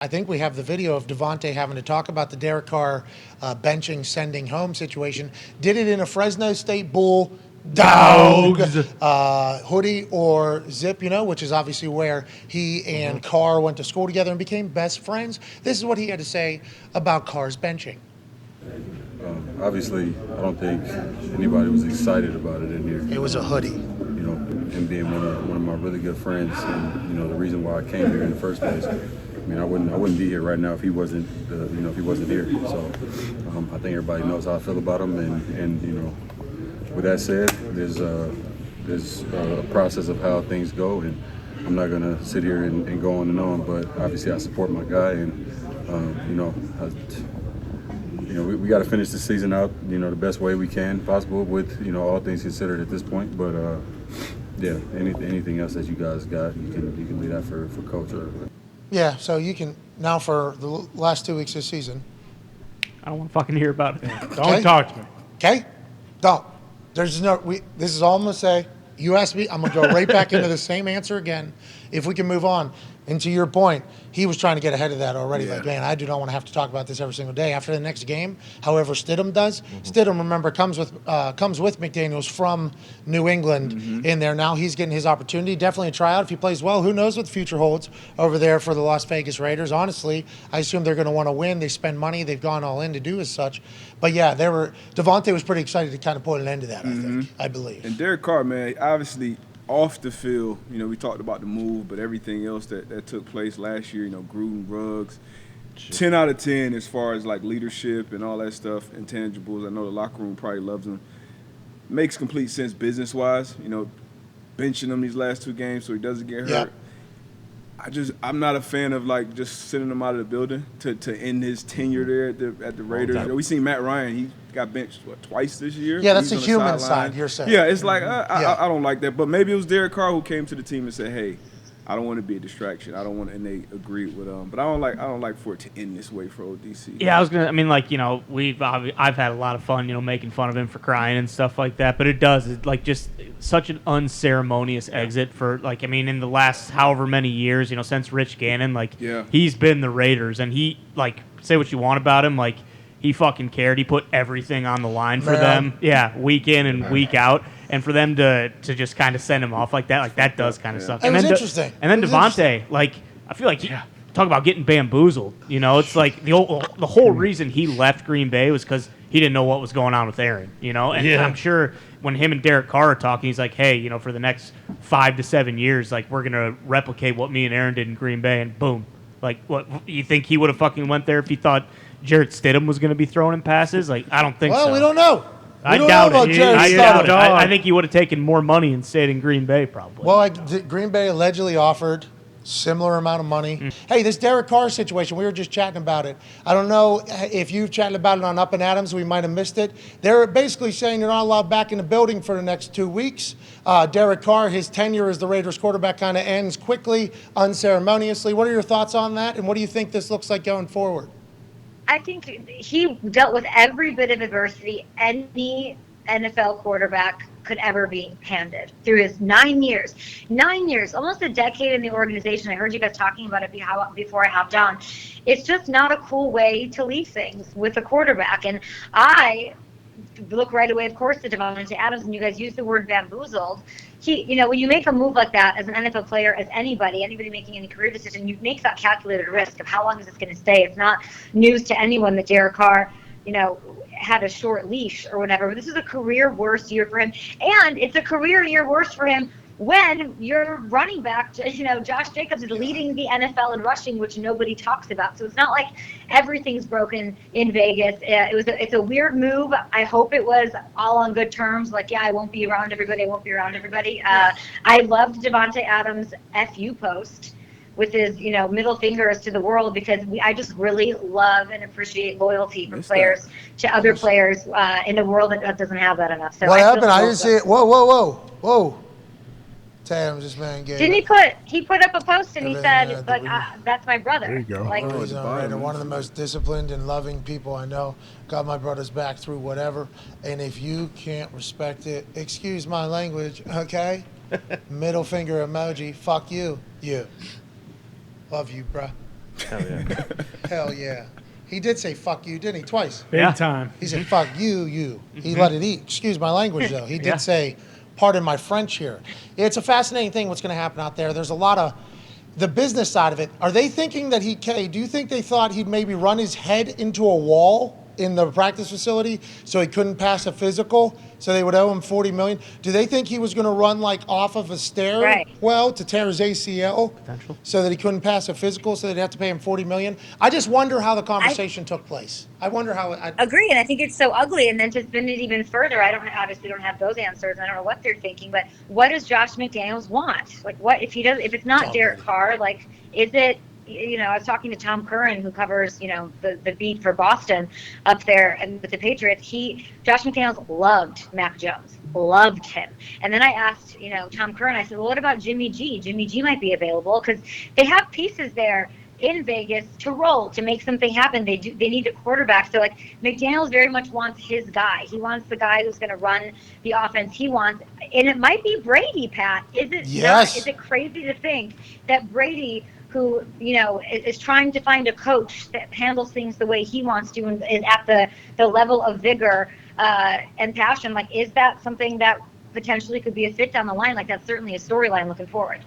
I think we have the video of Davante having to talk about the Derek Carr benching, sending home situation. Did it in a Fresno State Bull Dogs. Hoodie or zip, which is obviously where he and Carr went to school together and became best friends. This is what he had to say about Carr's benching. Obviously, I don't think anybody was excited about it in here. It was a hoodie. Him being one of my really good friends, and the reason why I came here in the first place. I wouldn't be here right now if he wasn't here. So I think everybody knows how I feel about him, and with that said, there's a process of how things go, and I'm not gonna sit here and go on and on. But obviously, I support my guy, and we got to finish the season out, the best way we can possible with, all things considered at this point. But yeah, anything else that you guys got, you can leave that for Coach. Yeah, so you can now for the last 2 weeks this season. I don't want to fucking hear about it. Don't talk to me. Okay? Don't. There's this is all I'm going to say. You asked me, I'm going to go right back into the same answer again if we can move on. And to your point, he was trying to get ahead of that already. Yeah. Like, man, I do not want to have to talk about this every single day. After the next game, however Stidham does, Stidham, remember, comes with McDaniels from New England in there. Now he's getting his opportunity. Definitely a tryout. If he plays well, who knows what the future holds over there for the Las Vegas Raiders. Honestly, I assume they're going to want to win. They spend money. They've gone all in to do as such. But, yeah, Davante was pretty excited to kind of put an end to that, I believe. And Derek Carr, man, obviously – off the field, we talked about the move, but everything else that took place last year, Gruden, Ruggs, 10 out of 10 as far as like leadership and all that stuff, intangibles. I know the locker room probably loves him. Makes complete sense business-wise, benching him these last 2 games so he doesn't get hurt. Yep. I'm not a fan of like just sending him out of the building to end his tenure there at the Raiders. We seen Matt Ryan, he got benched twice this year. Yeah, that's the He's on human sideline. side you're saying. Yeah, it's like I don't like that. But maybe it was Derek Carr who came to the team and said, "Hey, I don't want to be a distraction. I don't want," and they agreed with but I don't like for it to end this way for ODC. Yeah, I've had a lot of fun, making fun of him for crying and stuff like that. But it's like just such an unceremonious exit for in the last however many years, since Rich Gannon, he's been the Raiders, and he say what you want about him, he fucking cared. He put everything on the line for them. Yeah, week in and week out. And for them to just kind of send him off like that does kind of suck. It was interesting. And then Davante, I feel like talk about getting bamboozled. It's like the whole reason he left Green Bay was because he didn't know what was going on with Aaron. And I'm sure when him and Derek Carr are talking, he's like, hey, for the next 5 to 7 years, we're going to replicate what me and Aaron did in Green Bay. And boom. What you think he would have fucking went there if he thought Jarrett Stidham was going to be throwing him passes? I don't think so. Well, we don't know. I doubt it. I think he would have taken more money and stayed in Green Bay probably. Well, Green Bay allegedly offered similar amount of money. Hey, this Derek Carr situation, we were just chatting about it. I don't know if you've chatted about it on Up and Adams. We might have missed it. They're basically saying you're not allowed back in the building for the next 2 weeks. Derek Carr, his tenure as the Raiders quarterback kind of ends quickly, unceremoniously. What are your thoughts on that, and what do you think this looks like going forward? I think he dealt with every bit of adversity any NFL quarterback could ever be handed through his 9 years. 9 years, almost a decade in the organization. I heard you guys talking about it before I hopped on. It's just not a cool way to leave things with a quarterback. And I look right away, of course, to Davante Adams, and you guys use the word bamboozled. When you make a move like that as an NFL player, as anybody making any career decision, you make that calculated risk of how long is this going to stay. It's not news to anyone that Derek Carr, had a short leash or whatever. But this is a career worst year for him, and it's a career year worst for him when your running back, Josh Jacobs is leading the NFL in rushing, which nobody talks about. So it's not like everything's broken in Vegas. It's a weird move. I hope it was all on good terms. I won't be around everybody. I loved Davante Adams' FU post with his, middle fingers to the world, because I just really love and appreciate loyalty from players to other players in a world that doesn't have that enough. So what happened? I didn't see it. Whoa. Tam, this man gave. Didn't he put up a post and he said, that's my brother. There you go. One of the most disciplined and loving people I know. Got my brother's back through whatever. And if you can't respect it, excuse my language, okay? Middle finger emoji, fuck you. You. Love you, bruh. Hell yeah. Hell yeah. He did say fuck you, didn't he? Twice. Big Yeah. time. He said fuck you, you. He let it eat. Excuse my language, though. He did Yeah. say, pardon my French here. It's a fascinating thing what's going to happen out there. There's a lot of the business side of it. Are they thinking that do you think they thought he'd maybe run his head into a wall in the practice facility so he couldn't pass a physical, so they would owe him $40 million? Do they think he was going to run like off of a stair Right. to tear his ACL Potential. so that he couldn't pass a physical, so they'd have to pay him $40 million? I just wonder how the conversation took place. I wonder how Agree, and I think it's so ugly. And then to spin it even further, obviously don't have those answers. I don't know what they're thinking, but what does Josh McDaniels want? Like, what if it's not Derek Carr? Like, is it? I was talking to Tom Curran, who covers, the beat for Boston up there and with the Patriots. Josh McDaniels loved Mac Jones, loved him. And then I asked, Tom Curran, I said, well, what about Jimmy G? Jimmy G might be available because they have pieces there in Vegas to roll, to make something happen. They need a quarterback. So like McDaniels very much wants his guy. He wants the guy who's going to run the offense he wants. And it might be Brady, Pat. Is it Yes. not? Is it crazy to think that Brady, who, is trying to find a coach that handles things the way he wants to and is at the level of vigor and passion, like, is that something that potentially could be a fit down the line? Like, that's certainly a storyline looking forward.